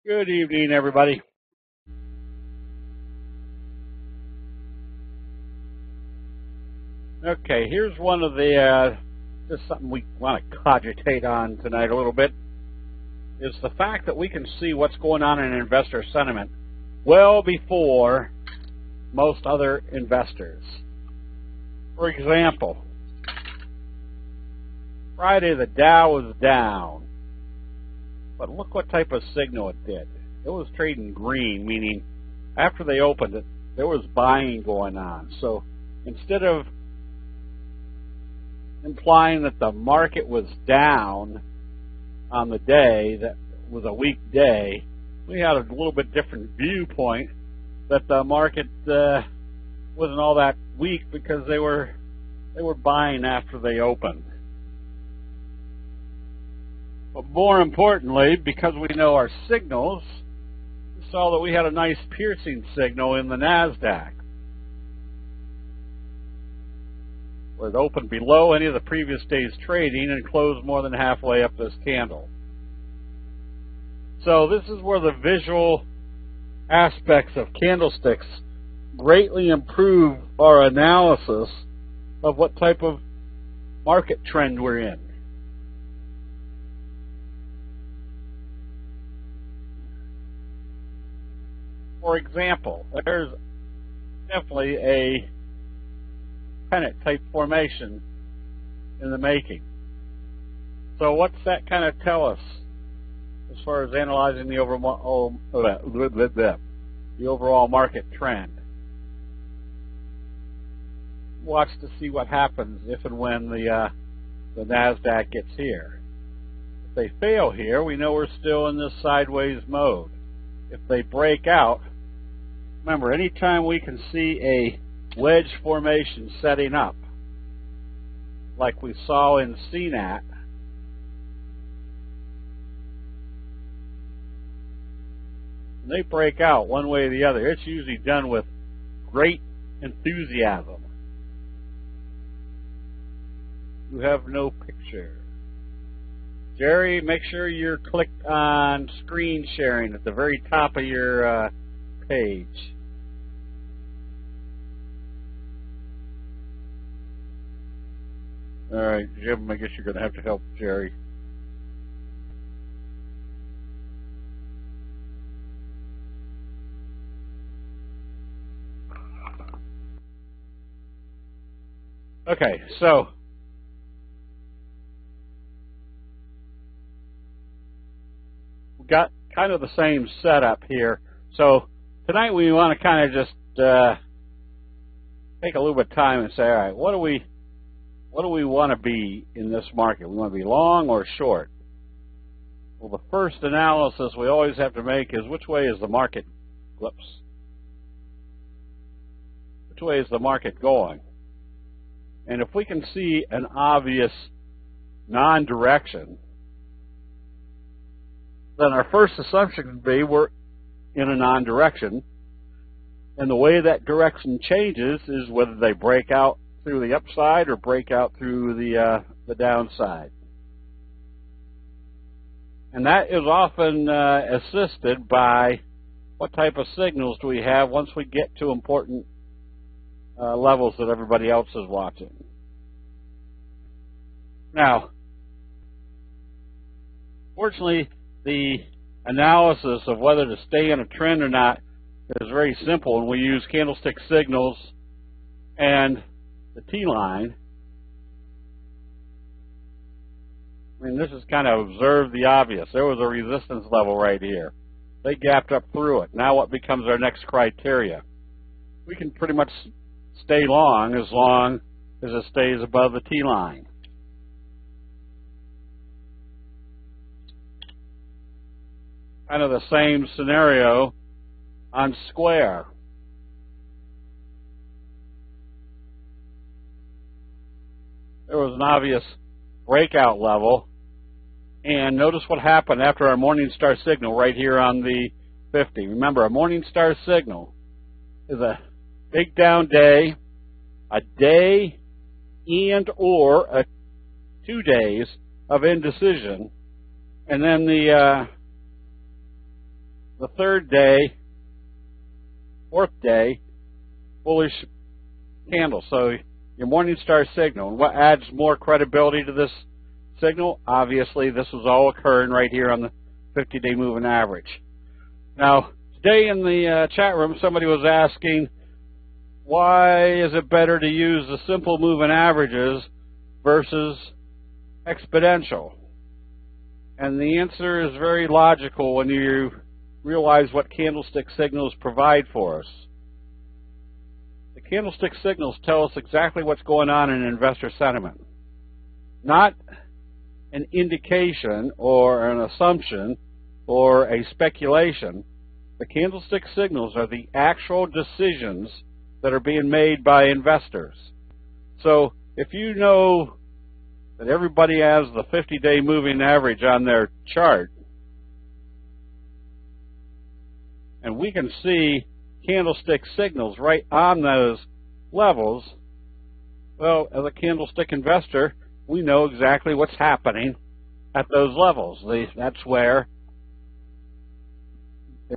Good evening, everybody. Okay, here's one of the, just something we want to cogitate on tonight a little bit, is the fact that we can see what's going on in investor sentiment well before most other investors. For example, Friday the Dow was down, but look what type of signal it did. It was trading green, meaning after they opened it, there was buying going on. So instead of implying that the market was down on the day, that was a weak day, we had a little bit different viewpoint that the market wasn't all that weak because they were buying after they opened. But more importantly, because we know our signals, we saw that we had a nice piercing signal in the NASDAQ, where it opened below any of the previous day's trading and closed more than halfway up this candle. So this is where the visual aspects of candlesticks greatly improve our analysis of what type of market trend we're in. For example, there's definitely a pennant type formation in the making. So what's that kind of tell us as far as analyzing the overall market trend? Watch to see what happens if and when the NASDAQ gets here. If they fail here, we know we're still in this sideways mode. If they break out, remember, anytime we can see a wedge formation setting up, like we saw in CNAT, when they break out one way or the other, it's usually done with great enthusiasm. You have no picture. Jerry, make sure you're clicked on screen sharing at the very top of your page. All right, Jim, I guess you're going to have to help Jerry. Okay, so we've got kind of the same setup here. So tonight we want to kind of just take a little bit of time and say, all right, what do we want to be in this market? We want to be long or short? Well, the first analysis we always have to make is which way is the market? Which way is the market going? And if we can see an obvious non-direction, then our first assumption would be we're in a non-direction, and the way that direction changes is whether they break out through the upside or break out through the downside. And that is often assisted by what type of signals do we have once we get to important levels that everybody else is watching. Now, fortunately, the analysis of whether to stay in a trend or not is very simple, and we use candlestick signals and the T-line. I mean, this is kind of observe the obvious. There was a resistance level right here. They gapped up through it. Now what becomes our next criteria? We can pretty much stay long as it stays above the T-line. Kind of the same scenario on Square. There was an obvious breakout level, and notice what happened after our Morningstar signal right here on the 50. Remember, a Morningstar signal is a big down day, a day and or 2 days of indecision, and then the the third day, fourth day, bullish candle. So your Morningstar signal. And what adds more credibility to this signal? Obviously, this was all occurring right here on the 50-day moving average. Now, today in the chat room, somebody was asking, why is it better to use the simple moving averages versus exponential? And the answer is very logical when you realize what candlestick signals provide for us. The candlestick signals tell us exactly what's going on in investor sentiment. Not an indication or an assumption or a speculation. The candlestick signals are the actual decisions that are being made by investors. So if you know that everybody has the 50-day moving average on their chart, and we can see candlestick signals right on those levels, well, as a candlestick investor, we know exactly what's happening at those levels. That's where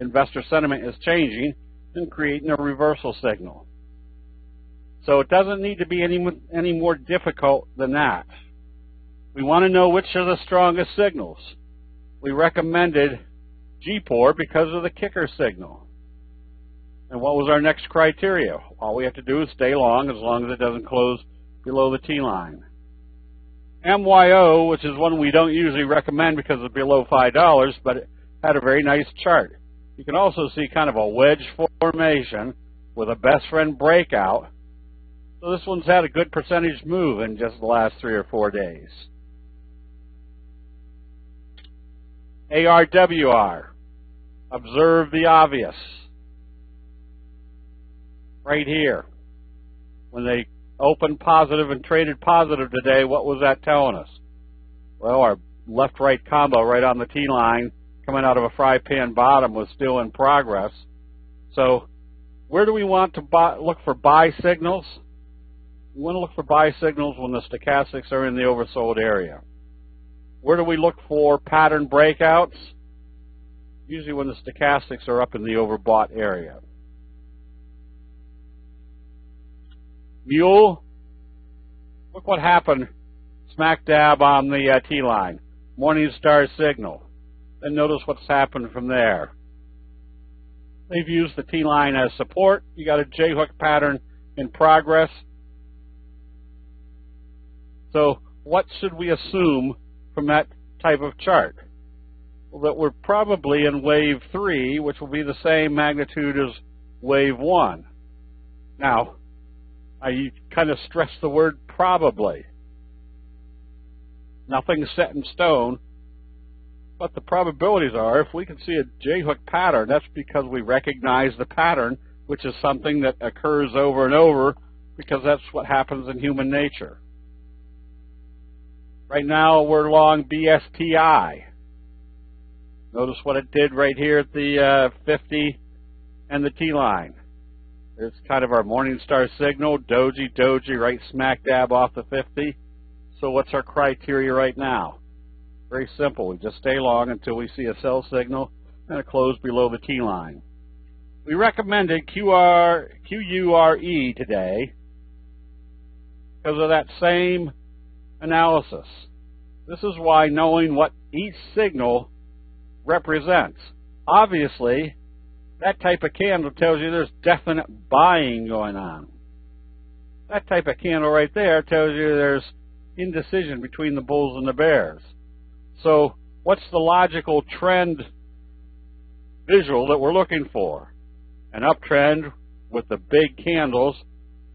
investor sentiment is changing and creating a reversal signal. So it doesn't need to be any more difficult than that. We want to know which are the strongest signals. We recommended GPOR because of the kicker signal. And what was our next criteria? All we have to do is stay long as it doesn't close below the T-line. MYO, which is one we don't usually recommend because it's below $5, but it had a very nice chart. You can also see kind of a wedge formation with a best friend breakout. So this one's had a good percentage move in just the last 3 or 4 days. ARWR. Observe the obvious. Right here. When they opened positive and traded positive today, what was that telling us? Well, our left-right combo right on the T-line coming out of a fry pan bottom was still in progress. So where do we want to look for buy signals? We want to look for buy signals when the stochastics are in the oversold area. Where do we look for pattern breakouts? Usually when the stochastics are up in the overbought area. Mule, look what happened smack dab on the T-line. Morningstar signal. Then notice what's happened from there. They've used the T-line as support. You got a J-hook pattern in progress. So what should we assume from that type of chart? Well, that we're probably in wave 3, which will be the same magnitude as wave 1. Now, I kind of stress the word probably. Nothing's set in stone, but the probabilities are if we can see a J-hook pattern, that's because we recognize the pattern, which is something that occurs over and over because that's what happens in human nature. Right now, we're long BSTI. Notice what it did right here at the 50 and the T-line. It's kind of our Morningstar signal, doji right smack dab off the 50. So what's our criteria right now? Very simple. We just stay long until we see a sell signal and a close below the T-line. We recommended QURE today because of that same analysis. This is why knowing what each signal represents. Obviously, that type of candle tells you there's definite buying going on. That type of candle right there tells you there's indecision between the bulls and the bears. So what's the logical trend visual that we're looking for? An uptrend with the big candles,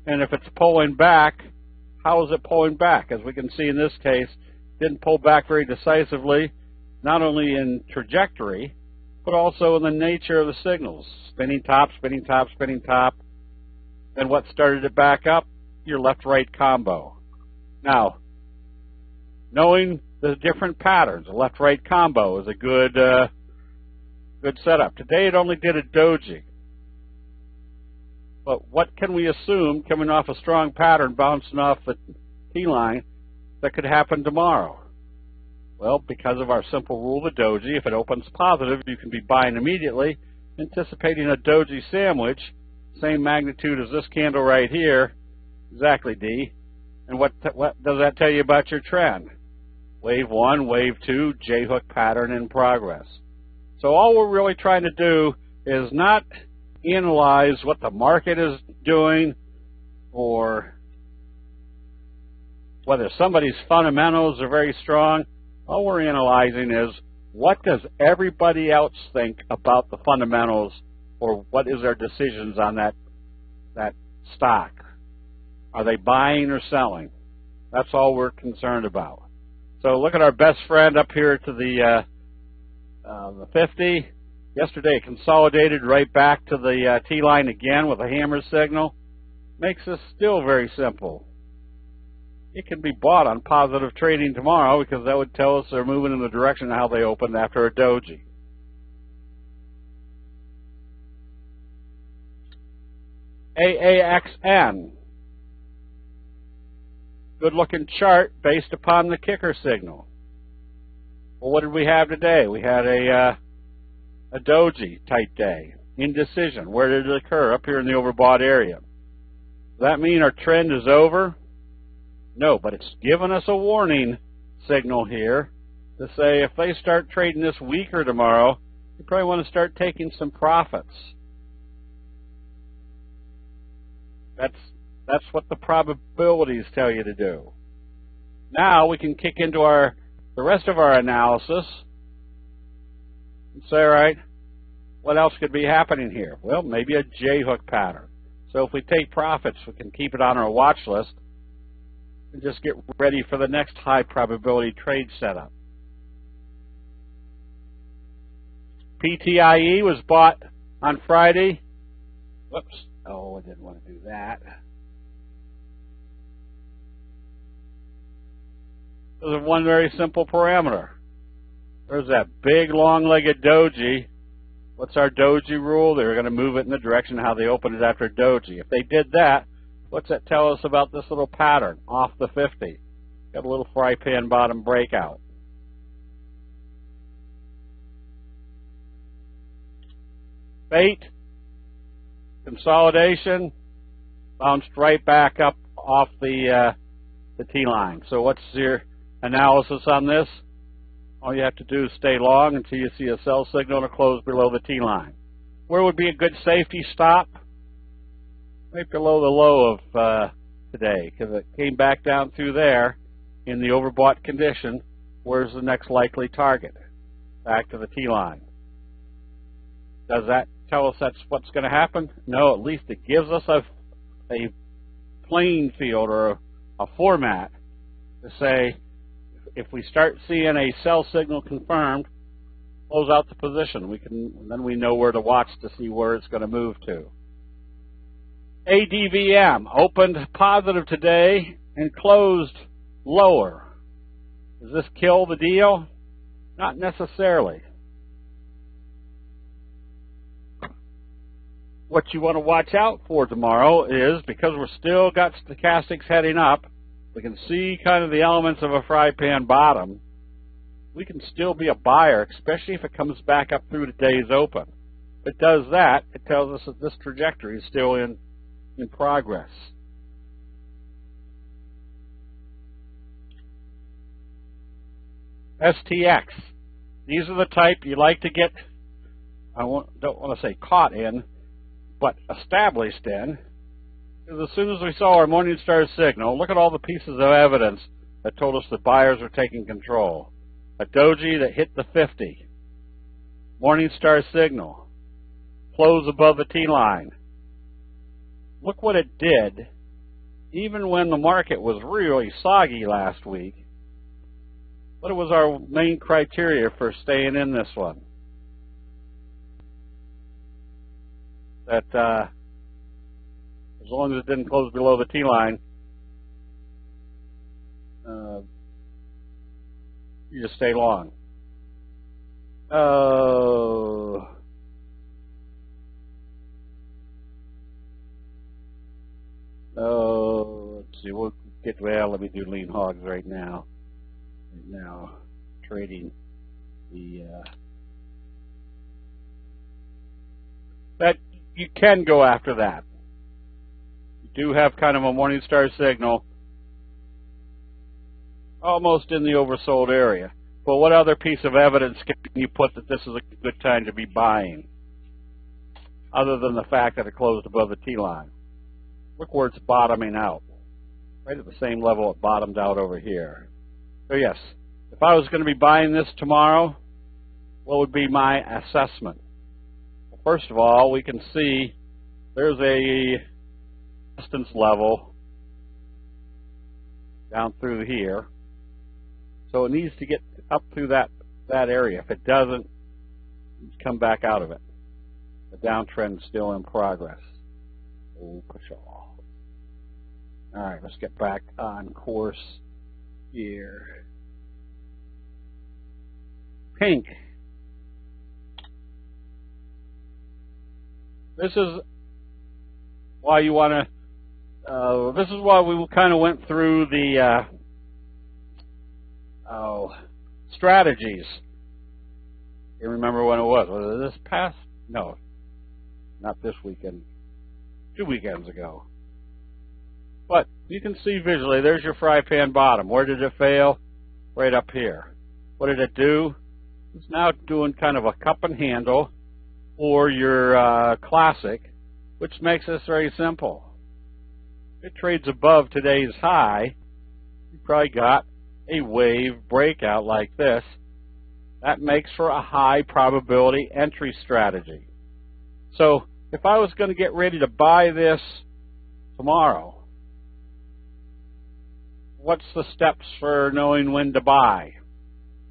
and if it's pulling back, how is it pulling back? As we can see in this case, didn't pull back very decisively, not only in trajectory, but also in the nature of the signals. Spinning top, spinning top, spinning top. Then what started it back up? Your left-right combo. Now, knowing the different patterns, a left-right combo is a good setup. Today it only did a doji. But what can we assume coming off a strong pattern bouncing off the T-line that could happen tomorrow? Well, because of our simple rule of the doji, if it opens positive, you can be buying immediately, anticipating a doji sandwich, same magnitude as this candle right here. Exactly, D. And what does that tell you about your trend? Wave 1, wave 2, J-hook pattern in progress. So all we're really trying to do is not analyze what the market is doing or whether somebody's fundamentals are very strong. All we're analyzing is what does everybody else think about the fundamentals, or what is their decisions on that stock. Are they buying or selling? That's all we're concerned about. So look at our best friend up here to the 50. Yesterday it consolidated right back to the T-line again with a hammer signal. Makes this still very simple. It can be bought on positive trading tomorrow because that would tell us they're moving in the direction of how they opened after a doji. AAXN. Good looking chart based upon the kicker signal. Well, what did we have today? We had a doji type day. Indecision. Where did it occur? Up here in the overbought area. Does that mean our trend is over? No, but it's given us a warning signal here to say if they start trading this weaker tomorrow, you probably want to start taking some profits. That's what the probabilities tell you to do. Now we can kick into the rest of our analysis and say, all right, what else could be happening here? Well, maybe a J-hook pattern. So if we take profits, we can keep it on our watch list and just get ready for the next high probability trade setup. PTIE was bought on Friday. Whoops. Oh, I didn't want to do that. There's one very simple parameter. There's that big long-legged doji. What's our doji rule? They're going to move it in the direction of how they opened it after doji. If they did that, what's that tell us about this little pattern off the 50? Got a little fry pan bottom breakout. Bait, consolidation, bounced right back up off the T-line. So what's your analysis on this? All you have to do is stay long until you see a sell signal and a close below the T-line. Where would be a good safety stop? Right below the low of today, because it came back down through there in the overbought condition. Where's the next likely target? Back to the T-line. Does that tell us that's what's going to happen? No, at least it gives us a playing field or a format to say if we start seeing a sell signal confirmed, close out the position. Then we know where to watch to see where it's going to move to. ADVM opened positive today and closed lower. Does this kill the deal? Not necessarily. What you want to watch out for tomorrow is, because we're still got stochastics heading up, we can see kind of the elements of a fry pan bottom. We can still be a buyer, especially if it comes back up through today's open. If it does that, it tells us that this trajectory is still in progress. STX. These are the type you like to get, don't want to say caught in, but established in. Because as soon as we saw our Morningstar signal, look at all the pieces of evidence that told us the buyers were taking control. A doji that hit the 50. Morningstar signal. Close above the T-line. Look what it did, even when the market was really soggy last week. What was our main criteria for staying in this one? That as long as it didn't close below the T-line, you just stay long. Oh. Let's see. We'll get, well, let me do lean hogs right now. trading the that you can go after that. You do have kind of a Morningstar signal almost in the oversold area. But what other piece of evidence can you put that this is a good time to be buying, other than the fact that it closed above the T-line? Look where it's bottoming out, right at the same level it bottomed out over here. So yes, if I was going to be buying this tomorrow, what would be my assessment? Well, first of all, we can see there's a resistance level down through here. So it needs to get up through that area. If it doesn't, come back out of it. The downtrend is still in progress. Oh, pshaw. All right, let's get back on course here. Pink. This is why you want to. This is why we kind of went through the strategies. You remember when it was? Was it this past? No, not this weekend. 2 weekends ago. But you can see visually, there's your fry pan bottom. Where did it fail? Right up here. What did it do? It's now doing kind of a cup and handle, or your classic, which makes this very simple. If it trades above today's high, you probably got a wave breakout like this. That makes for a high probability entry strategy. So if I was going to get ready to buy this tomorrow, what's the steps for knowing when to buy?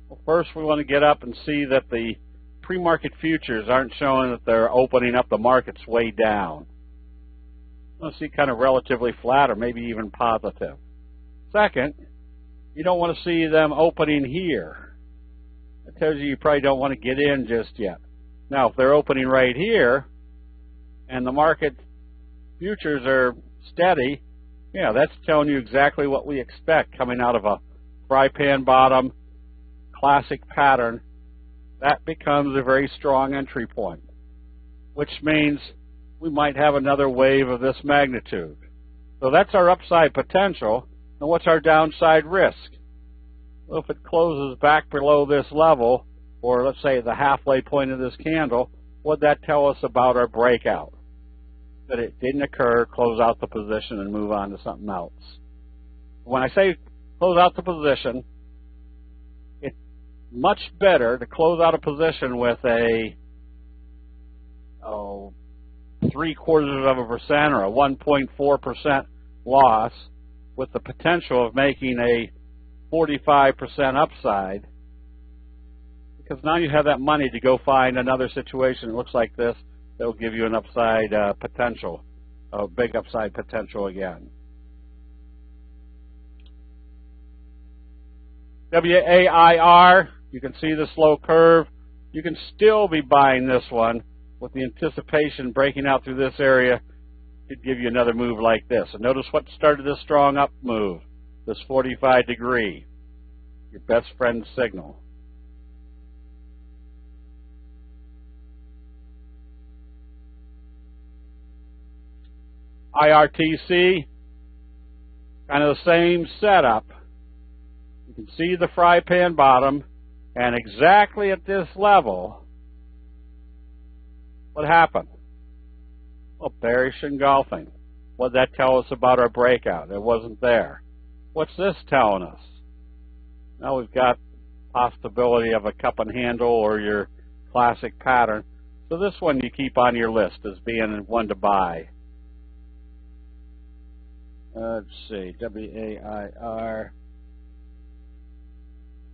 Well, first we want to get up and see that the pre-market futures aren't showing that they're opening up the markets way down. You want to see kind of relatively flat or maybe even positive. Second, you don't want to see them opening here. That tells you probably don't want to get in just yet. Now, if they're opening right here and the market futures are steady, yeah, that's telling you exactly what we expect coming out of a fry pan bottom classic pattern. That becomes a very strong entry point, which means we might have another wave of this magnitude. So that's our upside potential. And what's our downside risk? Well, if it closes back below this level, or let's say the halfway point of this candle, what would that tell us about our breakout? That it didn't occur, close out the position, and move on to something else. When I say close out the position, it's much better to close out a position with a 0.75% or a 1.4% loss, with the potential of making a 45% upside, because now you have that money to go find another situation that looks like this that will give you an upside potential, a big upside potential again. WAIR, you can see the slow curve. You can still be buying this one with the anticipation breaking out through this area. Could give you another move like this. And notice what started this strong up move, this 45 degree, your best friend signal. IRTC, kind of the same setup. You can see the fry pan bottom, and exactly at this level, what happened? Well, bearish engulfing. What did that tell us about our breakout? It wasn't there. What's this telling us? Now we've got possibility of a cup and handle or your classic pattern. So this one you keep on your list as being one to buy. Let's see, WAIR.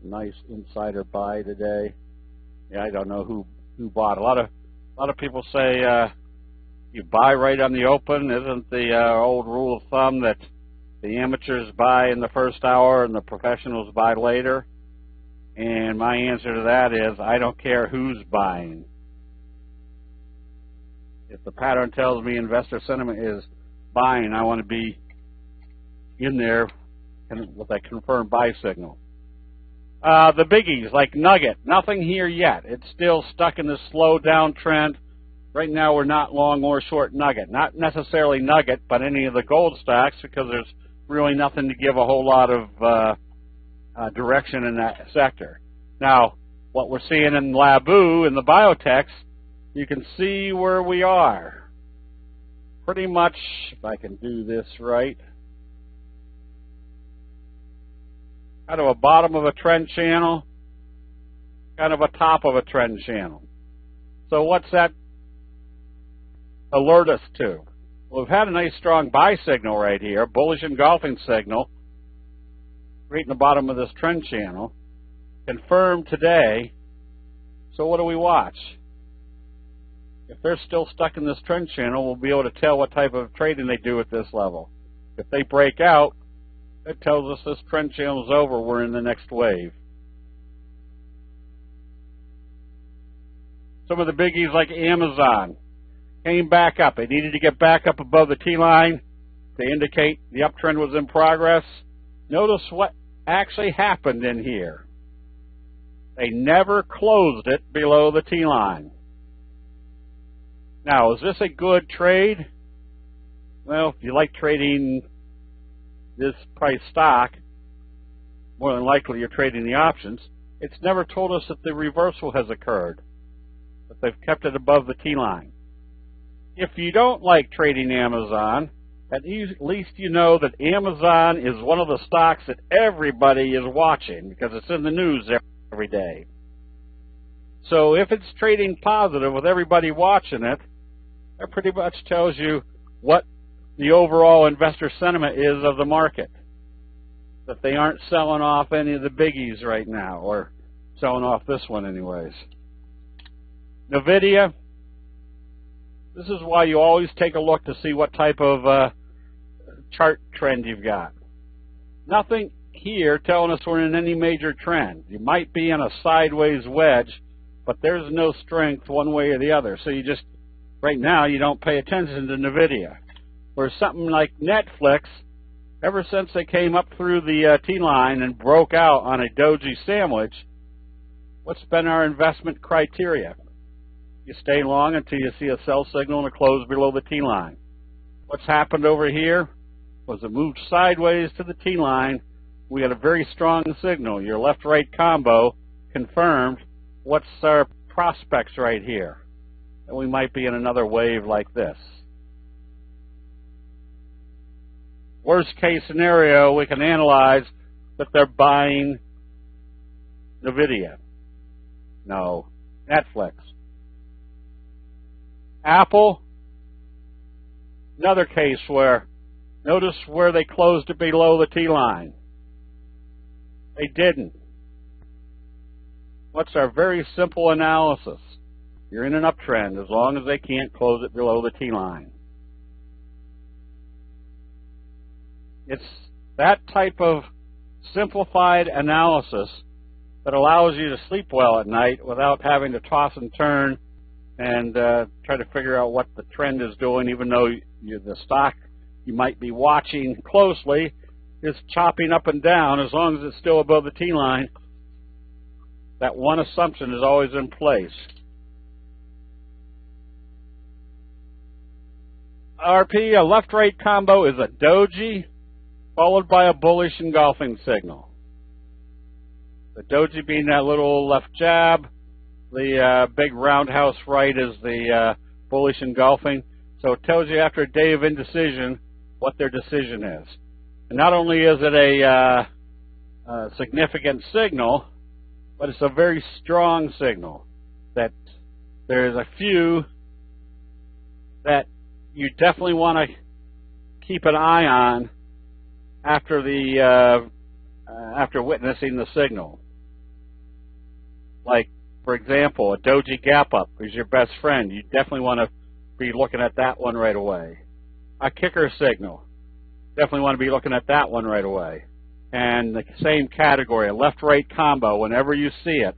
Nice insider buy today. Yeah, I don't know who bought. A lot of people say you buy right on the open. Isn't the old rule of thumb that the amateurs buy in the first hour and the professionals buy later? And my answer to that is I don't care who's buying. If the pattern tells me investor sentiment is buying, I want to be in there with that confirmed buy signal. The biggies like Nugget, nothing here yet. It's still stuck in this slow downtrend. Right now we're not long or short Nugget. Not necessarily Nugget, but any of the gold stocks, because there's really nothing to give a whole lot of direction in that sector. Now, what we're seeing in Labu, in the biotechs, you can see where we are. Pretty much, if I can do this right, kind of a bottom of a trend channel, kind of a top of a trend channel. So what's that alert us to? Well, we've had a nice strong buy signal right here, bullish engulfing signal, right in the bottom of this trend channel, confirmed today. So what do we watch? If they're still stuck in this trend channel, we'll be able to tell what type of trading they do at this level. If they break out, that tells us this trend channel is over. We're in the next wave. Some of the biggies like Amazon came back up. They needed to get back up above the T-line to indicate the uptrend was in progress. Notice what actually happened in here. They never closed it below the T-line. Now, is this a good trade? Well, if you like trading this price stock, more than likely you're trading the options. It's never told us that the reversal has occurred, but they've kept it above the T-line. If you don't like trading Amazon, at least you know that Amazon is one of the stocks that everybody is watching because it's in the news every day. So if it's trading positive with everybody watching it, that pretty much tells you what the overall investor sentiment is of the market. That they aren't selling off any of the biggies right now, or selling off this one anyways. NVIDIA, this is why you always take a look to see what type of chart trend you've got. Nothing here telling us we're in any major trend. You might be in a sideways wedge, but there's no strength one way or the other. So you just, right now, you don't pay attention to NVIDIA. Whereas something like Netflix, ever since they came up through the T-line and broke out on a doji sandwich, what's been our investment criteria? You stay long until you see a sell signal and a close below the T-line. What's happened over here was it moved sideways to the T-line. We got a very strong signal. Your left-right combo confirmed. What's our prospects right here? And we might be in another wave like this. Worst case scenario, we can analyze that they're buying NVIDIA. No, Netflix. Apple, another case where, notice where they closed it below the T-line. They didn't. What's our very simple analysis? You're in an uptrend as long as they can't close it below the T-line. It's that type of simplified analysis that allows you to sleep well at night without having to toss and turn and try to figure out what the trend is doing, even though the stock you might be watching closely is chopping up and down. As long as it's still above the T-line, that one assumption is always in place. RP, a left-right combo, is a doji followed by a bullish engulfing signal. The doji being that little left jab, the big roundhouse right is the bullish engulfing. So it tells you after a day of indecision what their decision is. And not only is it a significant signal, but it's a very strong signal that there's a few that you definitely want to keep an eye on after the after witnessing the signal. Like, for example, a doji gap up is your best friend. You definitely want to be looking at that one right away. A kicker signal, definitely want to be looking at that one right away. And the same category, a left-right combo, whenever you see it,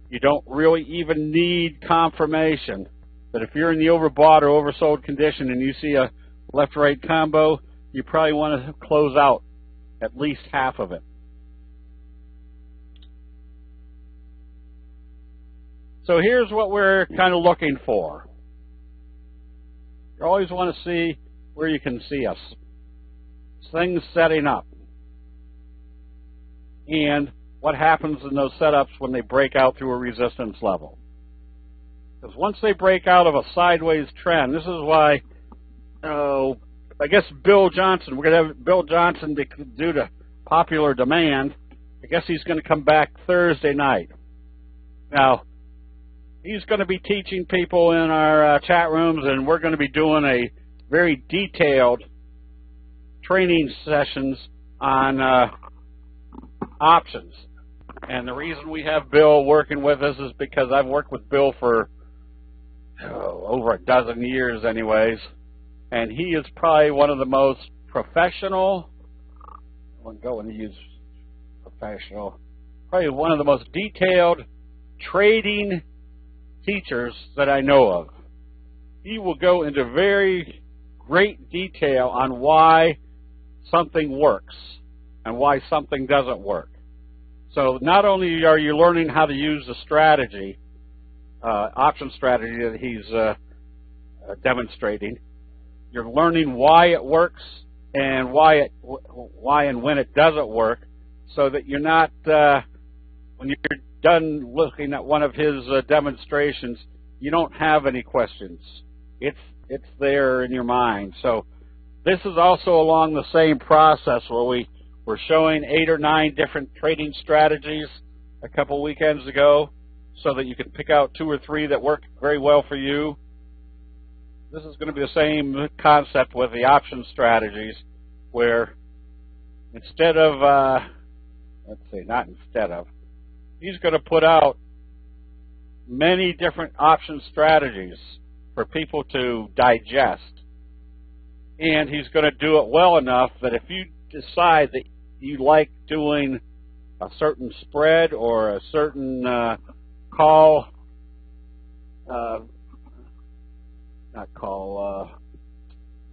you don't really even need confirmation. But if you're in the overbought or oversold condition and you see a left-right combo, you probably want to close out at least half of it. So here's what we're kind of looking for. You always want to see where you can see us. Things setting up. And what happens in those setups when they break out through a resistance level. Because once they break out of a sideways trend, this is why, I guess Bill Johnson, we're going to have Bill Johnson due to popular demand. I guess he's going to come back Thursday night. Now, he's going to be teaching people in our chat rooms, and we're going to be doing a very detailed training sessions on options. And the reason we have Bill working with us is because I've worked with Bill for over a dozen years anyways, and he is probably one of the most professional, I wouldn't go and use professional, probably one of the most detailed trading teachers that I know of. He will go into very great detail on why something works and why something doesn't work. So not only are you learning how to use the strategy, option strategy that he's demonstrating, you're learning why it works and why and when it doesn't work, so that you're not, when you're done looking at one of his demonstrations, you don't have any questions. It's there in your mind. So this is also along the same process where we're showing 8 or 9 different trading strategies a couple weekends ago, so that you can pick out 2 or 3 that work very well for you. This is going to be the same concept with the option strategies, where instead of, he's going to put out many different option strategies for people to digest. And he's going to do it well enough that if you decide that you like doing a certain spread or a certain call,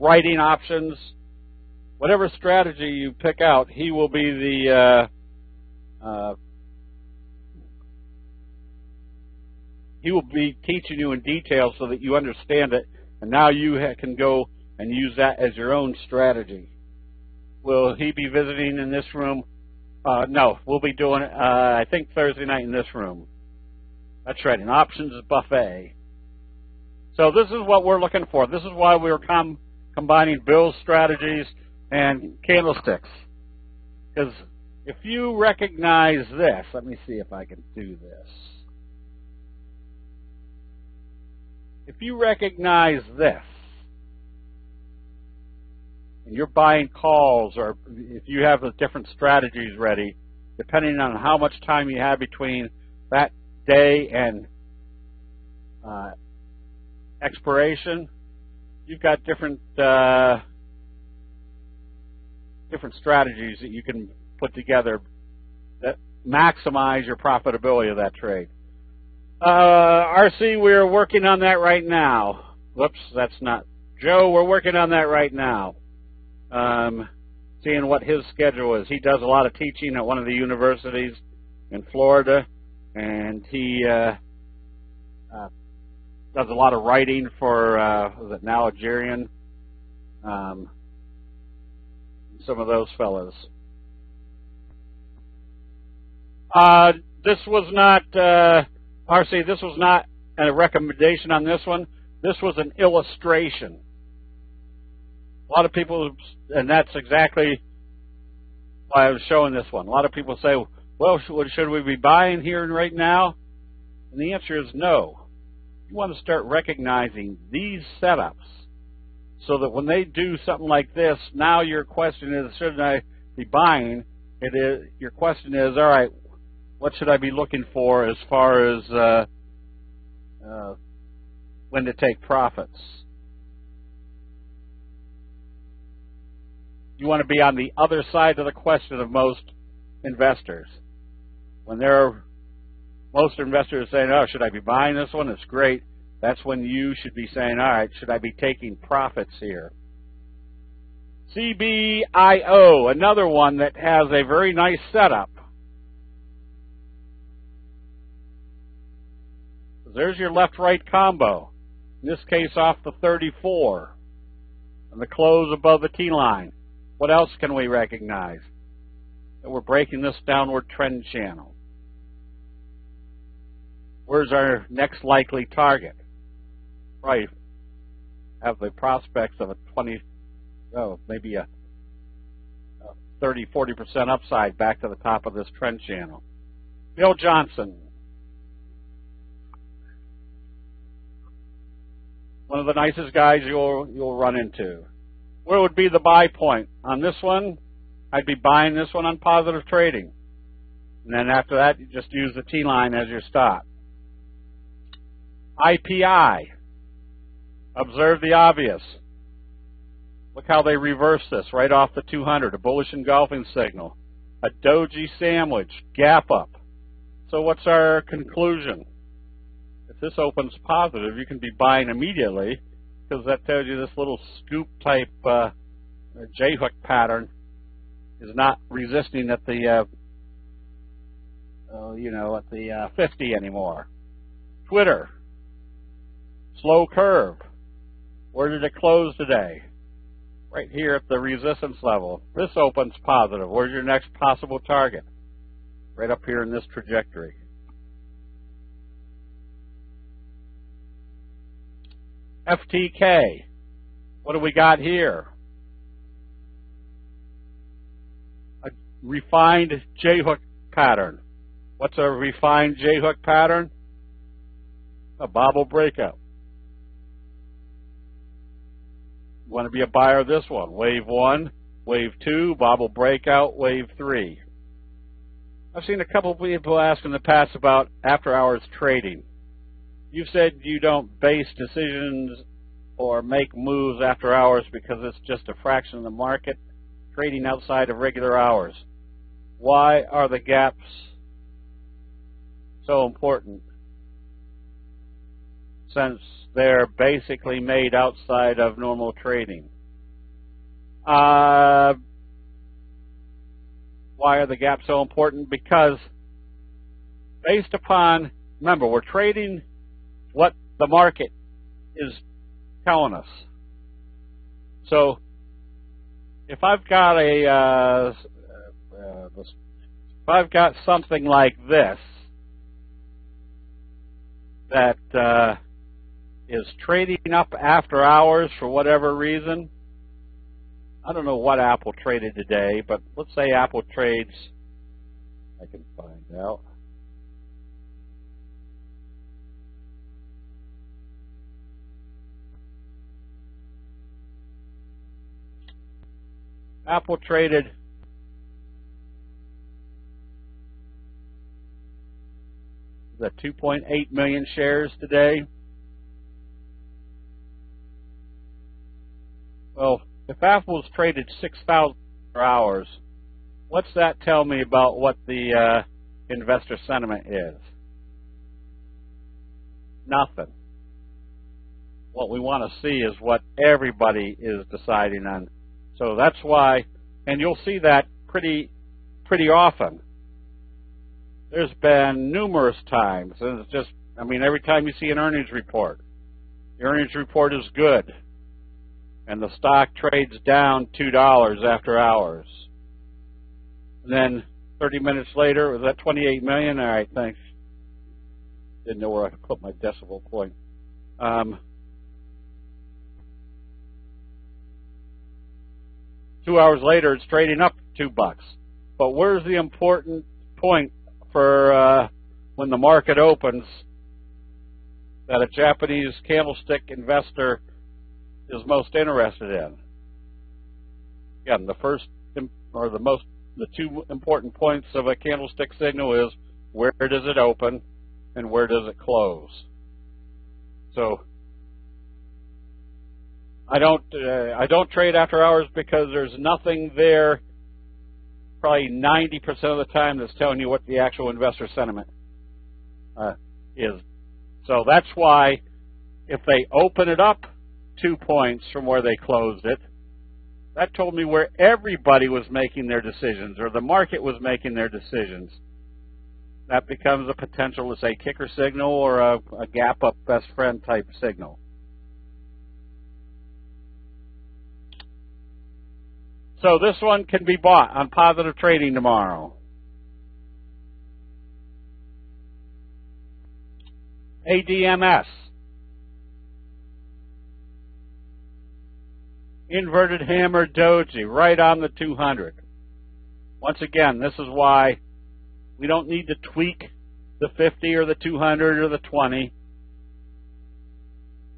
writing options, whatever strategy you pick out, he will be the he will be teaching you in detail so that you understand it, and now you can go and use that as your own strategy. Will he be visiting in this room? No, we'll be doing it, I think, Thursday night in this room. That's right, an options buffet. So this is what we're looking for. This is why we're combining Bill's strategies and candlesticks. Because if you recognize this, let me see if I can do this. If you recognize this, and you're buying calls, or if you have the different strategies ready, depending on how much time you have between that day and expiration, you've got different strategies that you can put together that maximize your profitability of that trade. RC, we're working on that right now. Whoops, that's not Joe. We're working on that right now. Seeing what his schedule is. He does a lot of teaching at one of the universities in Florida, and he does a lot of writing for was it Now Algerian, some of those fellas. This was not RC. This was not a recommendation on this one. This was an illustration. A lot of people, and that's exactly why I was showing this one. A lot of people say, well, should we be buying here and right now? And the answer is no. You want to start recognizing these setups so that when they do something like this, now your question is, shouldn't I be buying? Your question is, all right, what should I be looking for as far as when to take profits? You want to be on the other side of the question of most investors. When most investors saying, oh, should I be buying this one? It's great. That's when you should be saying, all right, should I be taking profits here? CBIO, another one that has a very nice setup. There's your left-right combo. In this case, off the 34. And the close above the T-line. What else can we recognize? That we're breaking this downward trend channel. Where's our next likely target? Right. Have the prospects of a maybe a 30-40% upside back to the top of this trend channel. Bill Johnson. One of the nicest guys you'll run into. Where would be the buy point? On this one, I'd be buying this one on positive trading. And then after that, you just use the T-line as your stop. IPI. Observe the obvious. Look how they reverse this right off the 200. A bullish engulfing signal. A doji sandwich. Gap up. So what's our conclusion? If this opens positive, you can be buying immediately because that tells you this little scoop type J-hook pattern is not resisting at the 50 anymore. Twitter. Slow curve. Where did it close today? Right here at the resistance level. This opens positive. Where's your next possible target? Right up here in this trajectory. FTK. What do we got here? A refined J-hook pattern. What's a refined J-hook pattern? A bobble breakout. You want to be a buyer of this one. Wave 1, wave 2, bobble breakout, wave 3. I've seen a couple of people ask in the past about after-hours trading. You've said you don't base decisions or make moves after hours because it's just a fraction of the market trading outside of regular hours. Why are the gaps so important? Since they're basically made outside of normal trading. Why are the gaps so important? Because based upon, remember, we're trading what the market is telling us. So if I've got something like this that is trading up after hours for whatever reason. I don't know what Apple traded today, but let's say Apple trades, I can find out. Apple traded the 2.8 million shares today. Well, if Apple's traded 6,000 hours, what's that tell me about what the investor sentiment is? Nothing. What we want to see is what everybody is deciding on. So that's why, and you'll see that pretty often. There's been numerous times, and it's just, I mean, every time you see an earnings report, the earnings report is good, and the stock trades down $2 after hours. And then 30 minutes later, was that 28 million? All right, thanks. Didn't know where I could put my decimal point. 2 hours later, it's trading up $2. But where's the important point for when the market opens that a Japanese candlestick investor is most interested in? Again, the two important points of a candlestick signal is where does it open and where does it close. So I don't trade after hours because there's nothing there probably 90% of the time that's telling you what the actual investor sentiment is. So that's why if they open it up 2 points from where they closed it, that told me where everybody was making their decisions or the market was making their decisions. that becomes a potential, let's say, kicker signal or a gap up best friend type signal. So this one can be bought on positive trading tomorrow. ADMS. Inverted hammer doji right on the 200. Once again, this is why we don't need to tweak the 50 or the 200 or the 20.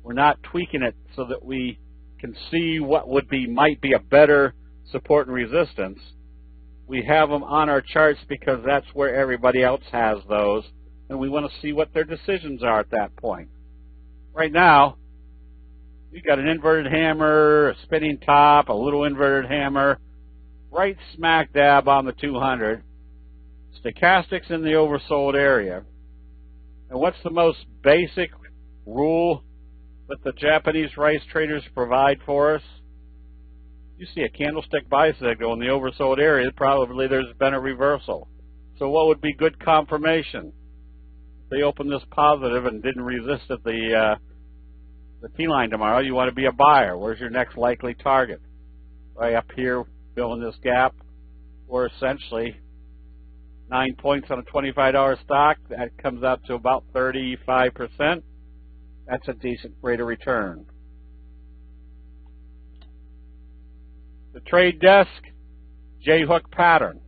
We're not tweaking it so that we can see what might be a better support and resistance. We have them on our charts because that's where everybody else has those, and we want to see what their decisions are at that point. Right now, we've got an inverted hammer, a spinning top, a little inverted hammer, right smack dab on the 200. Stochastics in the oversold area. And what's the most basic rule that the Japanese rice traders provide for us? You see a candlestick buy signal in the oversold area, probably there's been a reversal. So what would be good confirmation? If they open this positive and didn't resist at the T-line tomorrow, you want to be a buyer. Where's your next likely target? Right up here, filling this gap, or essentially 9 points on a $25 stock. That comes out to about 35%. That's a decent rate of return. The trade desk, J-hook pattern.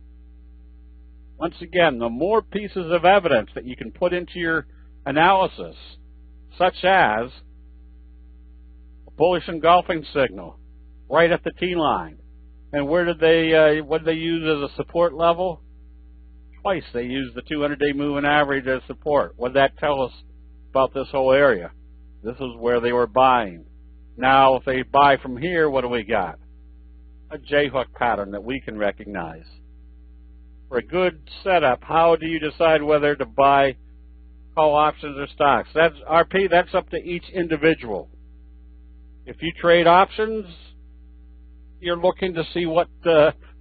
Once again, the more pieces of evidence that you can put into your analysis, such as a bullish engulfing signal right at the T-line. And where did what did they use as a support level? Twice they used the 200-day moving average as support. What did that tell us about this whole area? This is where they were buying. Now, if they buy from here, what do we got? A J-hook pattern that we can recognize. For a good setup, how do you decide whether to buy call options or stocks? That's RP, that's up to each individual. If you trade options, you're looking to see what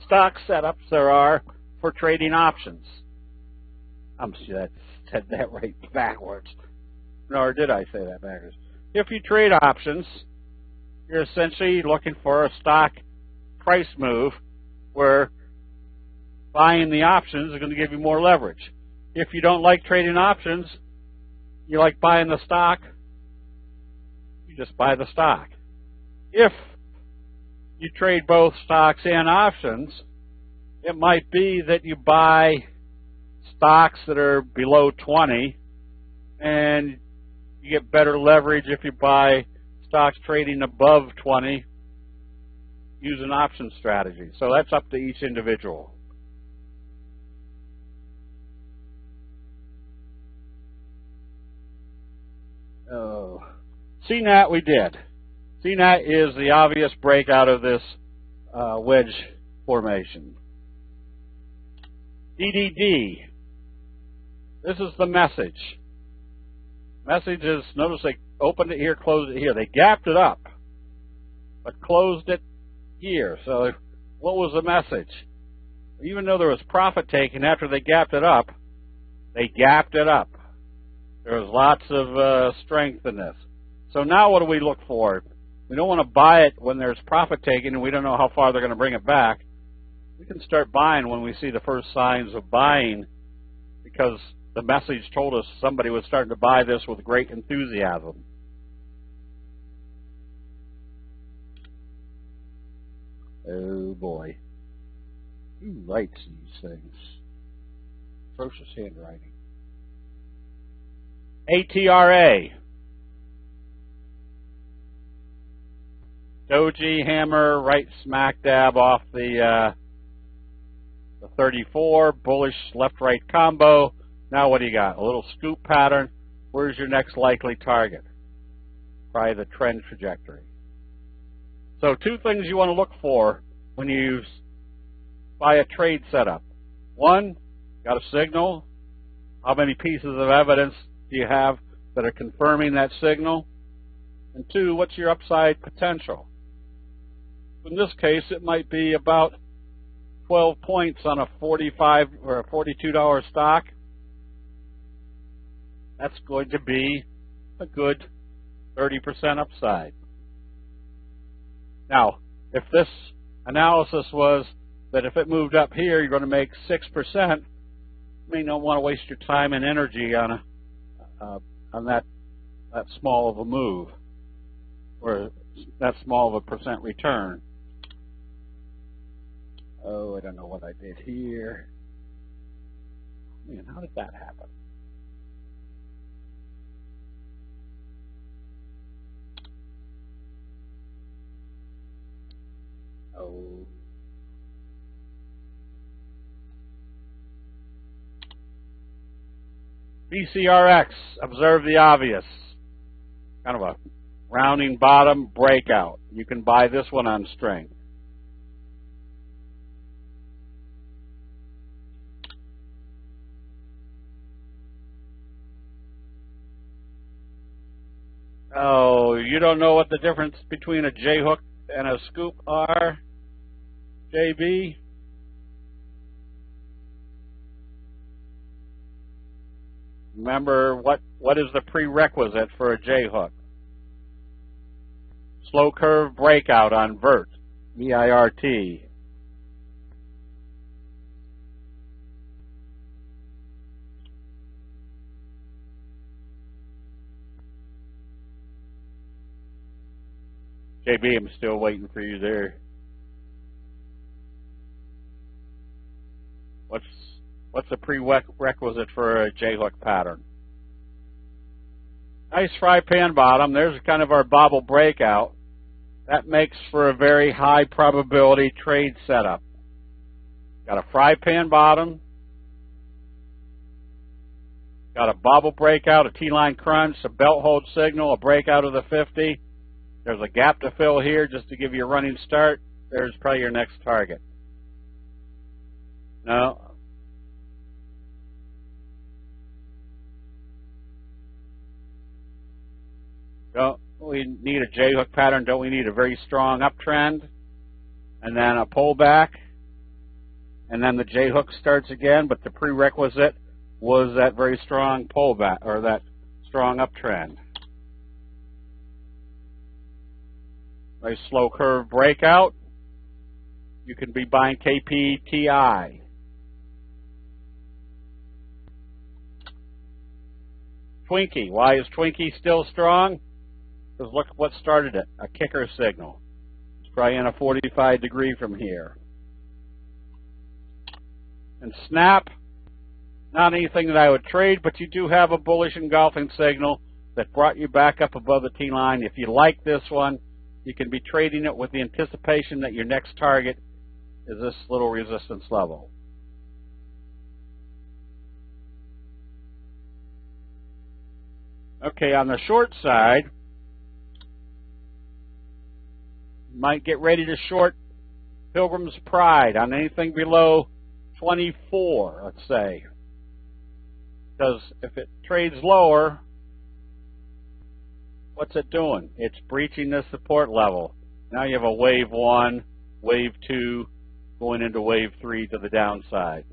stock setups there are for trading options. I'm sure I said that right backwards. Nor did I say that backwards. If you trade options, you're essentially looking for a stock price move where buying the options is going to give you more leverage. If you don't like trading options, you like buying the stock, you just buy the stock. If you trade both stocks and options, it might be that you buy stocks that are below 20 and you get better leverage if you buy stocks trading above 20 using option strategy. So that's up to each individual. Oh, CNAT we did. CNAT is the obvious breakout of this wedge formation. DDD. This is the message. Message is, notice they opened it here, closed it here. They gapped it up, but closed it here. So what was the message? Even though there was profit taken after they gapped it up, they gapped it up. There was lots of strength in this. So now what do we look for? We don't want to buy it when there's profit taken and we don't know how far they're going to bring it back. We can start buying when we see the first signs of buying because the message told us somebody was starting to buy this with great enthusiasm. Oh boy. Who writes these things? Atrocious handwriting. ATRA. Doji hammer right smack dab off the 34, bullish left-right combo. Now what do you got? A little scoop pattern. Where's your next likely target? Probably the trend trajectory. So two things you want to look for when you buy a trade setup. One, got a signal. How many pieces of evidence do you have that are confirming that signal? And two, what's your upside potential? In this case, it might be about 12 points on a $45 or a $42 stock. that's going to be a good 30% upside. Now, if this analysis was that if it moved up here, you're going to make 6%, you may not want to waste your time and energy on that small of a move, or that small of a percent return. Oh, I don't know what I did here. Man, how did that happen? Oh. BCRX, observe the obvious. Kind of a rounding bottom breakout. You can buy this one on strength. Oh, you don't know what the difference between a J-hook and a scoop are, JB? Remember, what is the prerequisite for a J-hook? Slow curve breakout on VIRT, V-I-R-T. JB, I'm still waiting for you there. What's the prerequisite for a J-hook pattern? Nice fry pan bottom. There's kind of our bobble breakout. That makes for a very high probability trade setup. Got a fry pan bottom. Got a bobble breakout, a T-line crunch, a belt hold signal, a breakout of the 50. There's a gap to fill here just to give you a running start. There's probably your next target. No. Don't we need a J-hook pattern? Don't we need a very strong uptrend? And then a pullback? And then the J-hook starts again, but the prerequisite was that very strong pullback, or that strong uptrend. Nice slow curve breakout. You can be buying KPTI. Twinkie. Why is Twinkie still strong? Because look what started it, a kicker signal. It's probably in a 45 degree from here. And Snap, not anything that I would trade, but you do have a bullish engulfing signal that brought you back up above the T-line. If you like this one, you can be trading it with the anticipation that your next target is this little resistance level. Okay, on the short side, you might get ready to short Pilgrim's Pride on anything below 24, let's say. Because if it trades lower, what's it doing? It's breaching this support level. Now you have a wave 1, wave 2, going into wave 3 to the downside.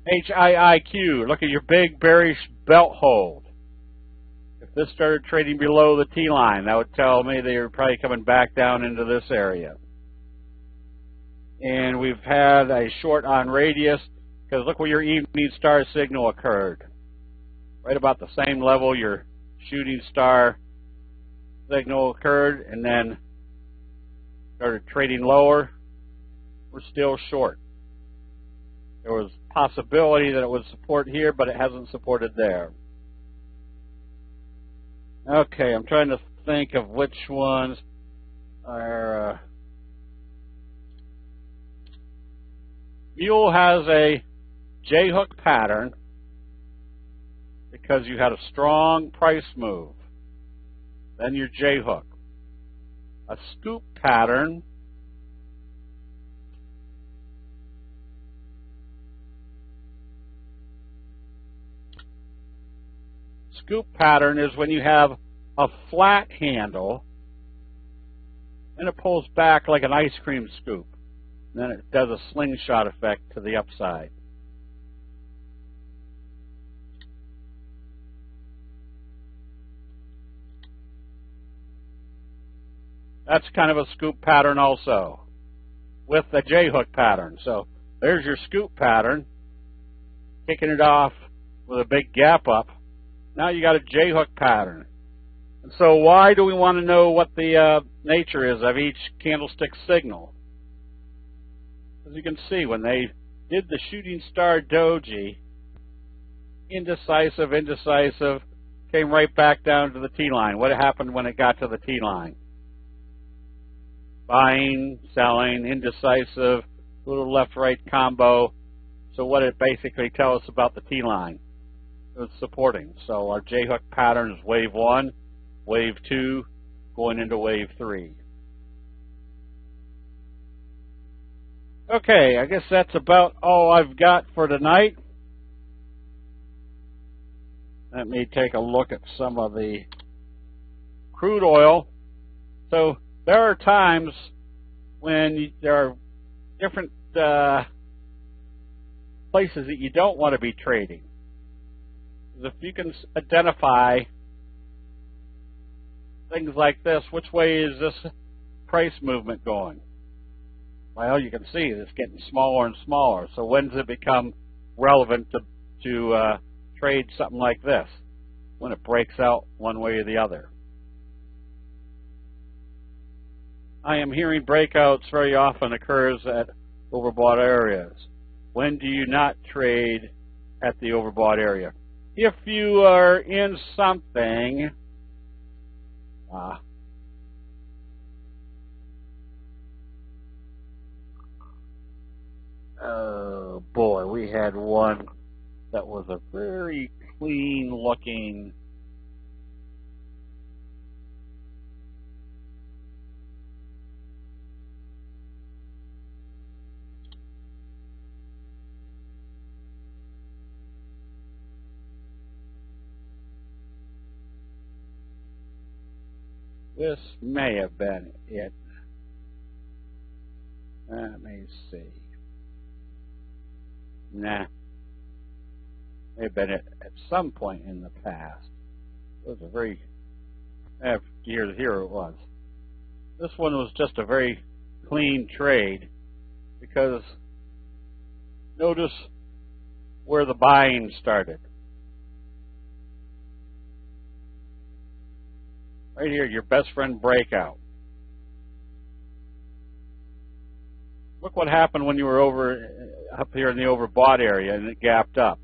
HIIQ, look at your big bearish belt hold. If this started trading below the T-line, that would tell me they are probably coming back down into this area. And we've had a short on radius, because look where your evening star signal occurred. Right about the same level your shooting star signal occurred, and then started trading lower. We're still short. There was possibility that it would support here, but it hasn't supported there. Okay, I'm trying to think of which ones are... Mule has a J-hook pattern because you had a strong price move. Then your J-hook. A scoop pattern is when you have a flat handle and it pulls back like an ice cream scoop. and then it does a slingshot effect to the upside. That's kind of a scoop pattern also, with the J-hook pattern. So there's your scoop pattern, kicking it off with a big gap up. Now you got a J-hook pattern. And so why do we want to know what the nature is of each candlestick signal? As you can see, when they did the shooting star doji, indecisive, came right back down to the T-line. What happened when it got to the T-line? Buying, selling, indecisive, little left-right combo. So what did it basically tell us about the T-line? It was supporting. So our J-hook pattern is wave 1, wave 2, going into wave 3. Okay, I guess that's about all I've got for tonight. Let me take a look at some of the crude oil. So there are times when there are different places that you don't want to be trading. If you can identify things like this, which way is this price movement going? Well, you can see it's getting smaller and smaller. So when does it become relevant to trade something like this? When it breaks out one way or the other. I am hearing breakouts very often occurs at overbought areas. When do you not trade at the overbought area? If you are in something, oh boy, we had one that was a very clean looking this may have been it. Let me see. Nah. May have been it at some point in the past. It was a very here it was. This one was just a very clean trade because notice where the buying started. Right here, your best friend breakout. Look what happened when you were up here in the overbought area and it gapped up.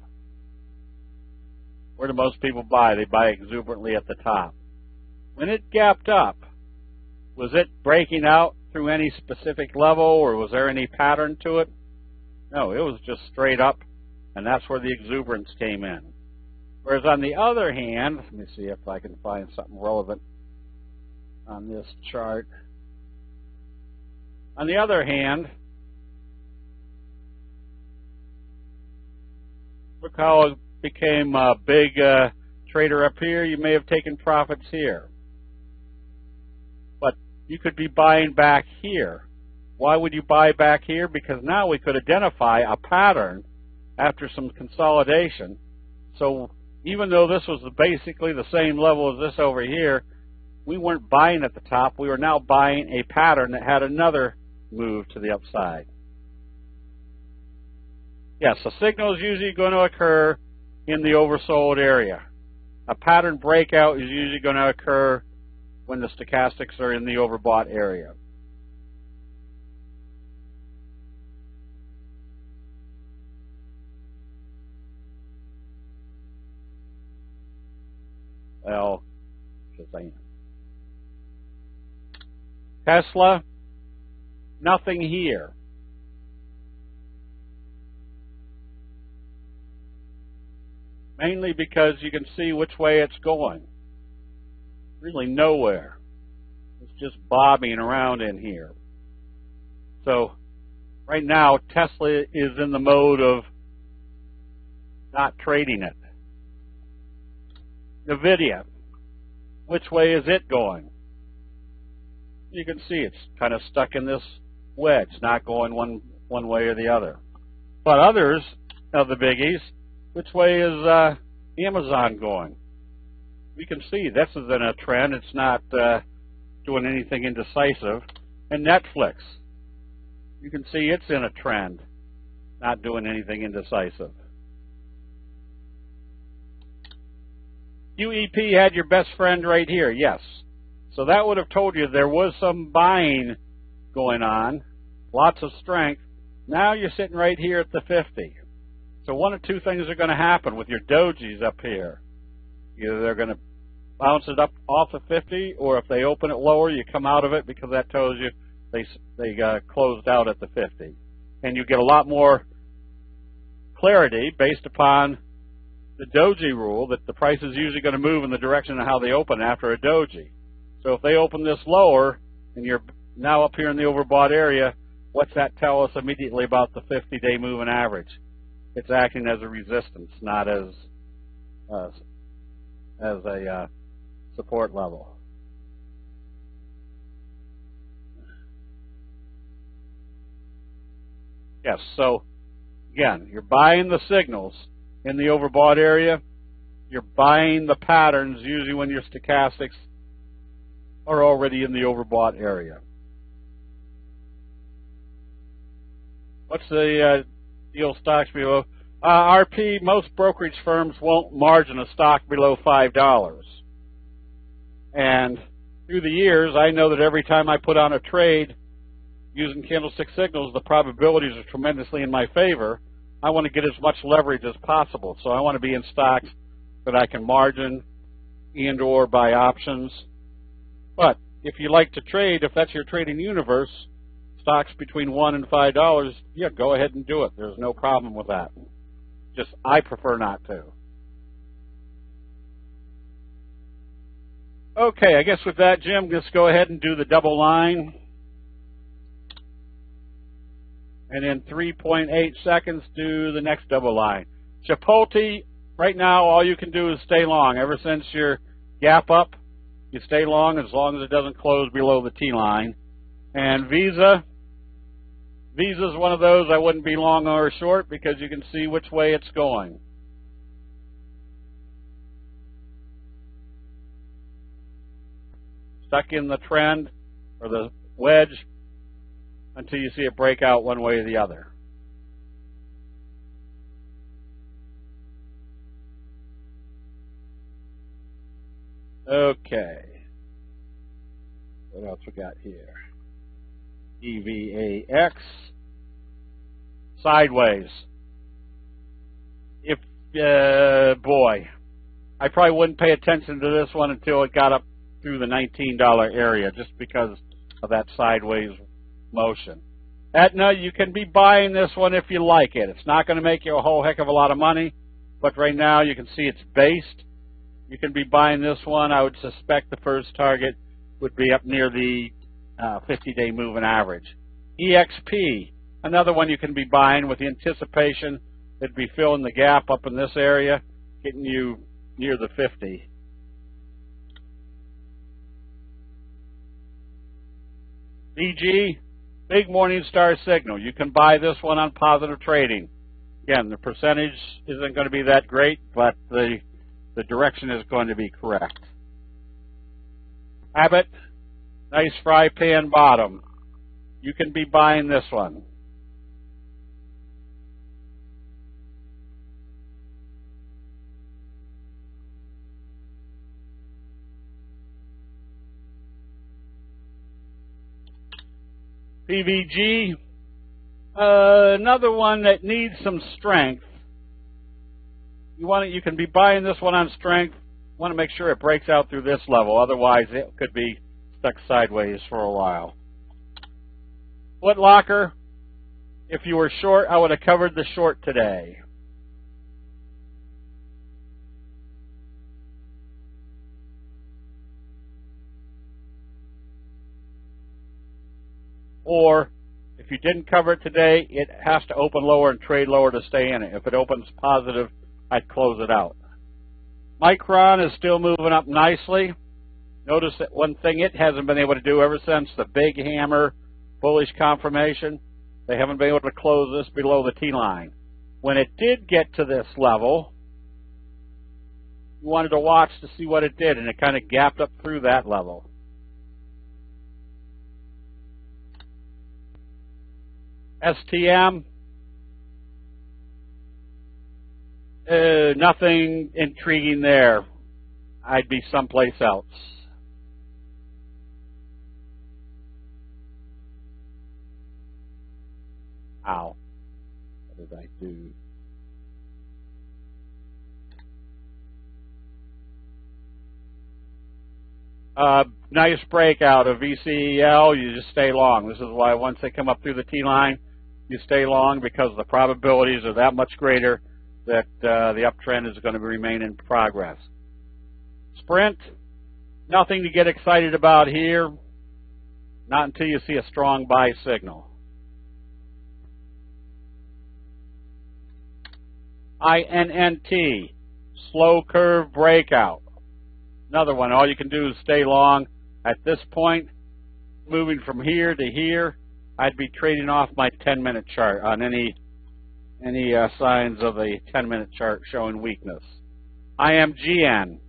Where do most people buy? They buy exuberantly at the top. When it gapped up, was it breaking out through any specific level or was there any pattern to it? No, it was just straight up, and that's where the exuberance came in. Whereas on the other hand, let me see if I can find something relevant on this chart. On the other hand, look how it became a big trader up here. You may have taken profits here. But you could be buying back here. Why would you buy back here? Because now we could identify a pattern after some consolidation. So even though this was basically the same level as this over here, we weren't buying at the top. We were now buying a pattern that had another move to the upside. Yes, a signal is usually going to occur in the oversold area. A pattern breakout is usually going to occur when the stochastics are in the overbought area. Well, Shazam. Tesla, nothing here. Mainly because you can see which way it's going. Really nowhere. It's just bobbing around in here. So right now Tesla is in the mode of not trading it. NVIDIA, which way is it going? You can see it's kind of stuck in this wedge, not going one way or the other. But others of the biggies, which way is Amazon going? We can see this is in a trend. It's not doing anything indecisive. And Netflix, you can see it's in a trend, not doing anything indecisive. UEP had your best friend right here, yes. So that would have told you there was some buying going on, lots of strength. Now you're sitting right here at the 50. So one of two things are going to happen with your dojis up here. Either they're going to bounce it up off the 50, or if they open it lower, you come out of it because that tells you they closed out at the 50. And you get a lot more clarity based upon the doji rule that the price is usually going to move in the direction of how they open after a doji. So if they open this lower and you're now up here in the overbought area, what's that tell us immediately about the 50-day moving average? It's acting as a resistance, not as a support level. Yes, so again, you're buying the signals in the overbought area. You're buying the patterns usually when your stochastics are already in the overbought area. What's the deal stocks below? RP, most brokerage firms won't margin a stock below $5. And through the years, I know that every time I put on a trade using candlestick signals, the probabilities are tremendously in my favor. I want to get as much leverage as possible. So I want to be in stocks that I can margin and or buy options. But if you like to trade, if that's your trading universe, stocks between $1 and $5, yeah, go ahead and do it. There's no problem with that. Just I prefer not to. Okay, I guess with that, Jim, just go ahead and do the double line. And in 3.8 seconds, do the next double line. Chipotle, right now, all you can do is stay long. Ever since your gap up, you stay long as it doesn't close below the T line. And Visa's one of those I wouldn't be long or short because you can see which way it's going. Stuck in the trend or the wedge until you see it break out one way or the other. Okay. What else we got here? EVAX. Sideways. If, boy, I probably wouldn't pay attention to this one until it got up through the $19 area just because of that sideways motion. Aetna, you can be buying this one if you like it. It's not going to make you a whole heck of a lot of money, but right now you can see it's based. You can be buying this one. I would suspect the first target would be up near the 50-day moving average. EXP, another one you can be buying with the anticipation it'd be filling the gap up in this area, getting you near the 50. VG, big Morningstar signal. You can buy this one on positive trading. Again, the percentage isn't going to be that great, but the direction is going to be correct. Abbott, nice fry pan bottom. You can be buying this one. PVG, another one that needs some strength. You can be buying this one on strength. You want to make sure it breaks out through this level. Otherwise, it could be stuck sideways for a while. Foot Locker, if you were short, I would have covered the short today. Or, if you didn't cover it today, it has to open lower and trade lower to stay in it. If it opens positive, I'd close it out. Micron is still moving up nicely. Notice that one thing it hasn't been able to do ever since the big hammer bullish confirmation. They haven't been able to close this below the T-line. When it did get to this level, you wanted to watch to see what it did, and it kind of gapped up through that level. STM, nothing intriguing there. I'd be someplace else. Ow. What did I do? Nice breakout of VCEL. You just stay long. This is why once they come up through the T-line, you stay long, because the probabilities are that much greater that the uptrend is going to remain in progress. Sprint, nothing to get excited about here. Not until you see a strong buy signal. INNT, slow curve breakout. Another one, all you can do is stay long. At this point, moving from here to here, I'd be trading off my 10-minute chart on any signs of a 10-minute chart showing weakness. IMGN,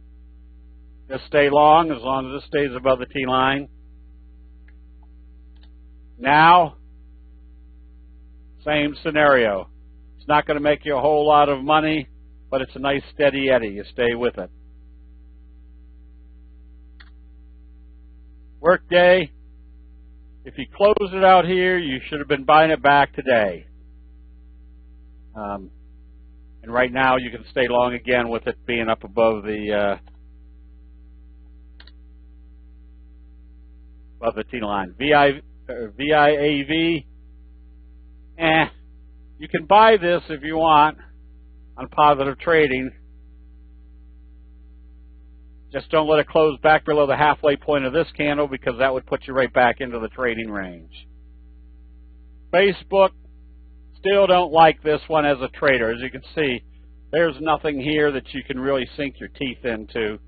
just stay long as this stays above the T-line. Now, same scenario. It's not going to make you a whole lot of money, but it's a nice steady eddy. You stay with it. Workday, if you close it out here, you should have been buying it back today. And right now, you can stay long again with it being up above the T-line. VIAV, you can buy this if you want on positive trading. Just don't let it close back below the halfway point of this candle, because that would put you right back into the trading range. Facebook, still don't like this one as a trader. As you can see, there's nothing here that you can really sink your teeth into.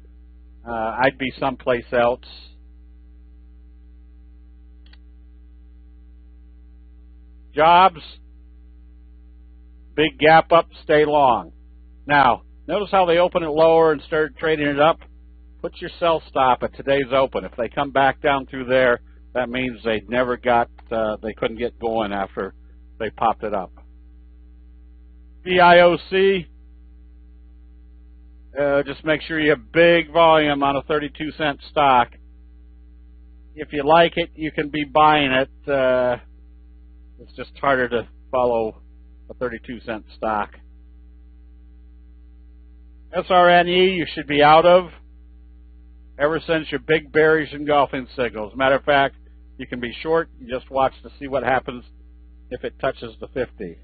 I'd be someplace else. Jobs, big gap up, stay long. Now, notice how they open it lower and start trading it up. Put your sell stop at today's open. If they come back down through there, that means they never got, they couldn't get going after they popped it up. BIOC, just make sure you have big volume on a 32-cent stock. If you like it, you can be buying it. It's just harder to follow a 32-cent stock. SRNE, you should be out of ever since your big bearish engulfing signals. Matter of fact, you can be short. You just watch to see what happens if it touches the 50.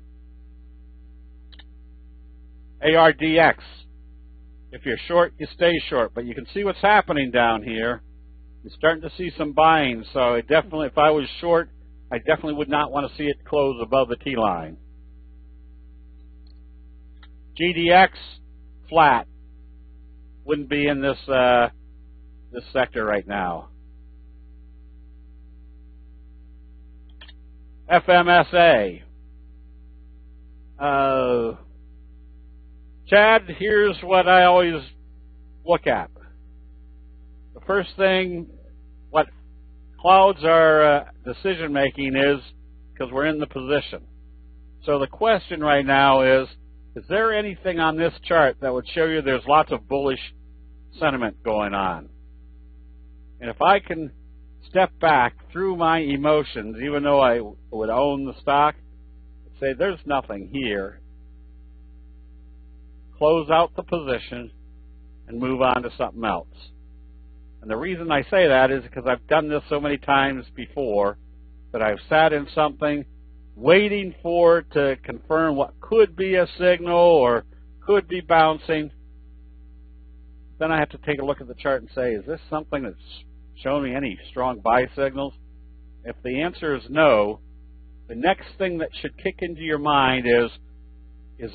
ARDX, if you're short, you stay short. But you can see what's happening down here. You're starting to see some buying. So it definitely, if I was short, I definitely would not want to see it close above the T-line. GDX, flat. Wouldn't be in this this sector right now. FMSA. Chad, here's what I always look at. The first thing, what clouds our decision making is, because we're in the position. So the question right now is there anything on this chart that would show you there's lots of bullish sentiment going on? And if I can step back through my emotions, even though I would own the stock, say there's nothing here, close out the position and move on to something else. And the reason I say that is because I've done this so many times before that I've sat in something waiting for it to confirm what could be a signal or could be bouncing. Then I have to take a look at the chart and say, is this something that's showing me any strong buy signals? If the answer is no, the next thing that should kick into your mind is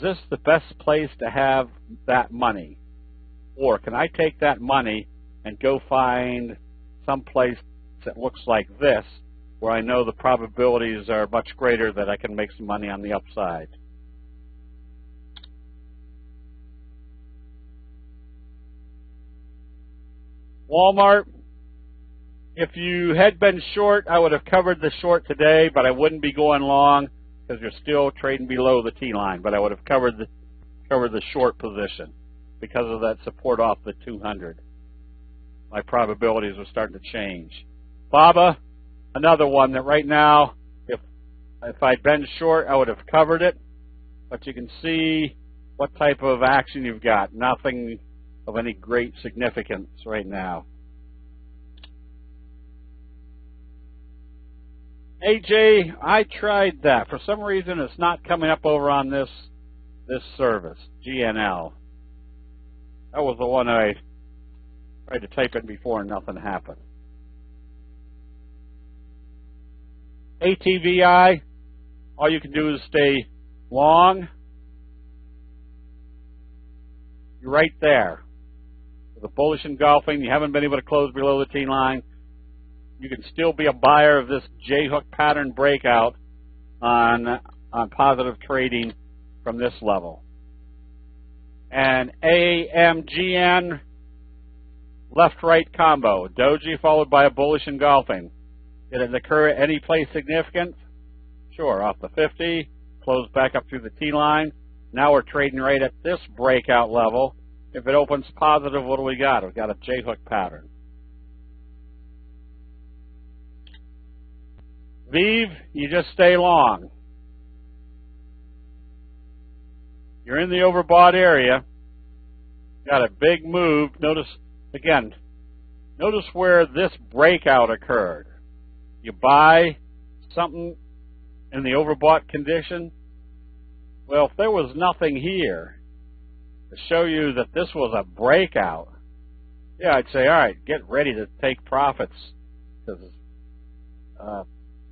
this the best place to have that money? Or can I take that money and go find some place that looks like this, where I know the probabilities are much greater that I can make some money on the upside. Walmart, if you had been short, I would have covered the short today, but I wouldn't be going long because you're still trading below the T-line. But I would have covered the short position because of that support off the 200. My probabilities are starting to change. BABA, another one that right now, if I'd been short, I would have covered it. But you can see what type of action you've got. Nothing of any great significance right now. AJ, I tried that. For some reason, it's not coming up over on this service, GNL. That was the one I tried to type in before and nothing happened. ATVI, all you can do is stay long. You're right there. With a bullish engulfing, you haven't been able to close below the T line. You can still be a buyer of this J-hook pattern breakout on positive trading from this level. And AMGN, left-right combo. Doji followed by a bullish engulfing. Did it occur at any place significant? Sure, off the 50, closed back up through the T-line. Now we're trading right at this breakout level. If it opens positive, what do we got? We've got a J-hook pattern. VEEV, you just stay long. You're in the overbought area. Got a big move. Notice, again, notice where this breakout occurred. You buy something in the overbought condition. Well, if there was nothing here to show you that this was a breakout, yeah, I'd say, all right, get ready to take profits, because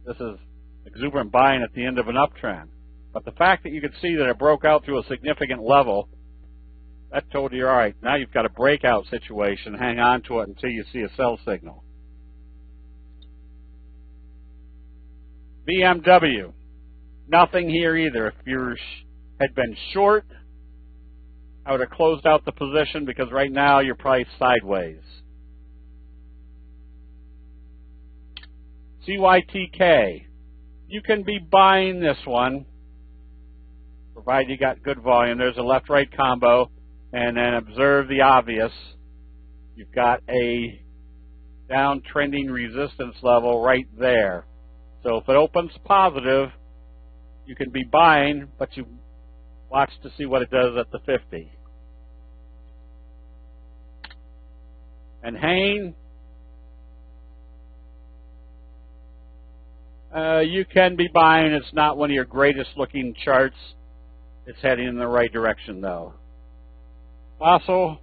this is exuberant buying at the end of an uptrend. But the fact that you could see that it broke out through a significant level, that told you, all right, now you've got a breakout situation. Hang on to it until you see a sell signal. BMW, nothing here either. If you had been short, I would have closed out the position because right now you're priced sideways. CYTK, you can be buying this one, provided you got good volume. There's a left-right combo, and then observe the obvious. You've got a downtrending resistance level right there. So if it opens positive, you can be buying, but you watch to see what it does at the 50. And Hain, you can be buying. It's not one of your greatest looking charts. It's heading in the right direction though. Fossil,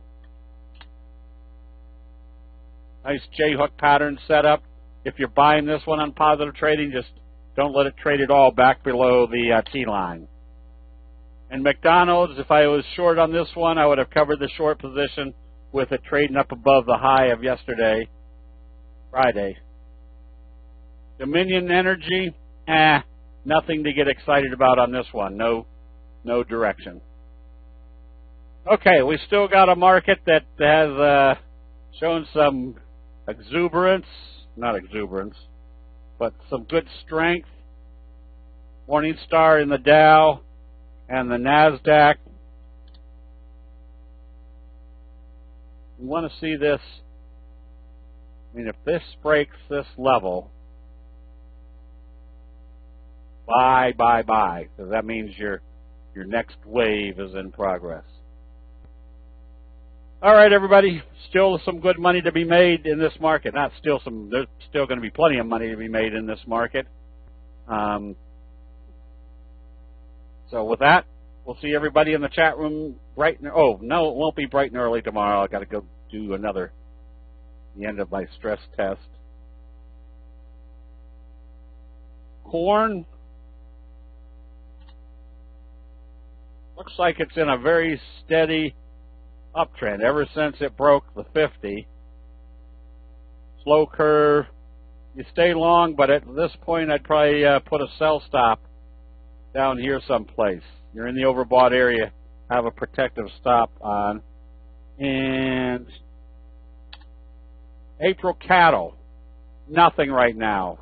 nice J-hook pattern setup. If you're buying this one on positive trading, just don't let it trade at all back below the T-line. And McDonald's, if I was short on this one, I would have covered the short position with it trading up above the high of yesterday, Friday. Dominion Energy, nothing to get excited about on this one. No direction. Okay, we still got a market that has shown some exuberance, not exuberance, but some good strength. Morningstar in the Dow and the NASDAQ. We want to see this. I mean, if this breaks this level, buy, because that means your next wave is in progress. All right, everybody. Still some good money to be made in this market. Not still some. There's still going to be plenty of money to be made in this market. So with that, we'll see everybody in the chat room bright. Oh no, it won't be bright and early tomorrow. I got to go do the end of my stress test. Corn looks like it's in a very steady uptrend ever since it broke the 50. Slow curve, you stay long, but at this point I'd probably put a sell stop down here someplace. You're in the overbought area, have a protective stop on. And April cattle, nothing right now.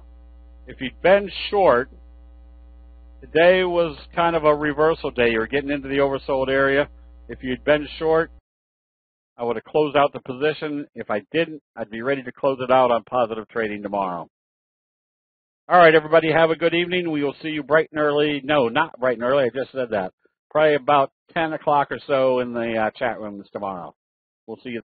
If you'd been short, today was kind of a reversal day. You were getting into the oversold area. If you'd been short, I would have closed out the position. If I didn't, I'd be ready to close it out on positive trading tomorrow. All right, everybody, have a good evening. We will see you bright and early. No, not bright and early. I just said that. Probably about 10 o'clock or so in the chat rooms tomorrow. We'll see you.